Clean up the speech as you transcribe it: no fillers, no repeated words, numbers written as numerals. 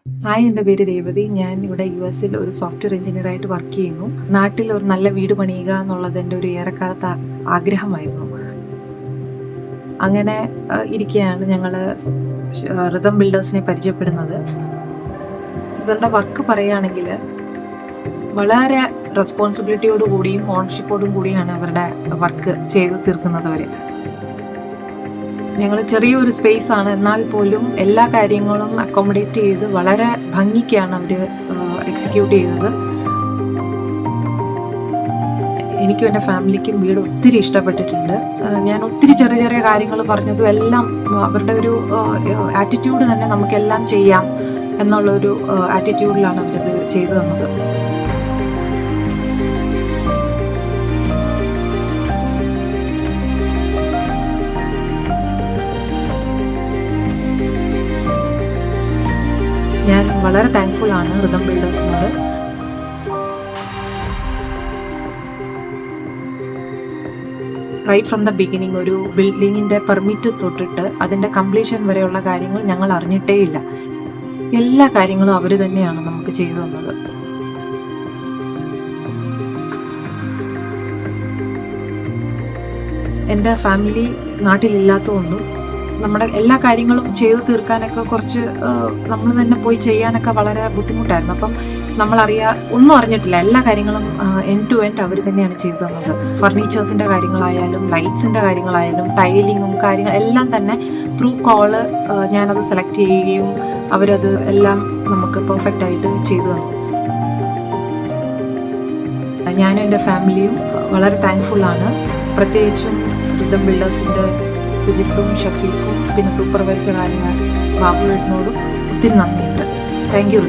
Hi, എൻ്റെ പേര് രേവതി. ഞാൻ ഇവിടെ യുഎസിൽ ഒരു സോഫ്റ്റ്വെയർ എഞ്ചിനീയറായിട്ട് വർക്ക് ചെയ്യുന്നു. നാട്ടിൽ ഒരു നല്ല വീട് പണിയുക എന്നുള്ളത് എൻ്റെ ഒരു ഏറെക്കാലത്തെ ആഗ്രഹമായിരുന്നു. അങ്ങനെ ഇരിക്കെയാണ് ഞങ്ങൾ റിതം ബിൽഡേഴ്സിനെ പരിചയപ്പെടുന്നത്. ഇവരുടെ വർക്ക് പറയുകയാണെങ്കിൽ വളരെ റെസ്പോൺസിബിലിറ്റിയോടു കൂടിയും ഓണർഷിപ്പോടും കൂടിയാണ് അവരുടെ വർക്ക് ചെയ്ത് തീർക്കുന്നത്. അവർ ഞങ്ങൾ ചെറിയൊരു സ്പേസ് ആണ്, എന്നാൽ പോലും എല്ലാ കാര്യങ്ങളും അക്കോമഡേറ്റ് ചെയ്ത് വളരെ ഭംഗിക്കാണ് അവർ എക്സിക്യൂട്ട് ചെയ്തത്. എനിക്കും എൻ്റെ ഫാമിലിക്കും വീട് ഒത്തിരി ഇഷ്ടപ്പെട്ടിട്ടുണ്ട്. ഞാൻ ഒത്തിരി ചെറിയ ചെറിയ കാര്യങ്ങൾ പറഞ്ഞതും എല്ലാം അവരുടെ ഒരു ആറ്റിറ്റ്യൂഡ് തന്നെ നമുക്കെല്ലാം ചെയ്യാം എന്നുള്ളൊരു ആറ്റിറ്റ്യൂഡിലാണ് അവരത് ചെയ്തു തന്നത്. ഞാൻ വളരെ താങ്ക്ഫുൾ ആണ് റിതം ബിൽഡേഴ്സിനോട്. റൈറ്റ് ഫ്രം ദ ബിഗിനിങ് ഒരു ബിൽഡിങ്ങിൻ്റെ പെർമിറ്റ് തൊട്ടിട്ട് അതിൻ്റെ കംപ്ലീഷൻ വരെയുള്ള കാര്യങ്ങൾ ഞങ്ങൾ അറിഞ്ഞിട്ടേ ഇല്ല. എല്ലാ കാര്യങ്ങളും അവർ തന്നെയാണ് നമുക്ക് ചെയ്തു തന്നത്. എൻ്റെ ഫാമിലി നാട്ടിലില്ലാത്തതുകൊണ്ടും നമ്മുടെ എല്ലാ കാര്യങ്ങളും ചെയ്തു തീർക്കാനൊക്കെ കുറച്ച് നമ്മൾ തന്നെ പോയി ചെയ്യാനൊക്കെ വളരെ ബുദ്ധിമുട്ടായിരുന്നു. അപ്പം ഒന്നും അറിഞ്ഞിട്ടില്ല. എല്ലാ കാര്യങ്ങളും എൻഡ് ടു എൻഡ് അവർ തന്നെയാണ് ചെയ്തു തന്നത്. ഫർണിച്ചേഴ്സിൻ്റെ കാര്യങ്ങളായാലും ലൈറ്റ്സിൻ്റെ കാര്യങ്ങളായാലും ടൈലിങ്ങും കാര്യങ്ങൾ എല്ലാം തന്നെ ത്രൂ കോള് ഞാനത് സെലക്ട് ചെയ്യുകയും അവരത് എല്ലാം നമുക്ക് പെർഫെക്റ്റ് ആയിട്ട് ചെയ്തു തന്നു. ഞാനും എൻ്റെ ഫാമിലിയും വളരെ താങ്ക്ഫുള്ളാണ്. പ്രത്യേകിച്ചും റിതം ബിൽഡേഴ്സിൻ്റെ സുജിത്തും ഷഫീഖും പിന്നെ സൂപ്പർവൈസറായ ബാബുവേട്ടനോടും ഒത്തിരി നന്ദിയുണ്ട്. Thank you.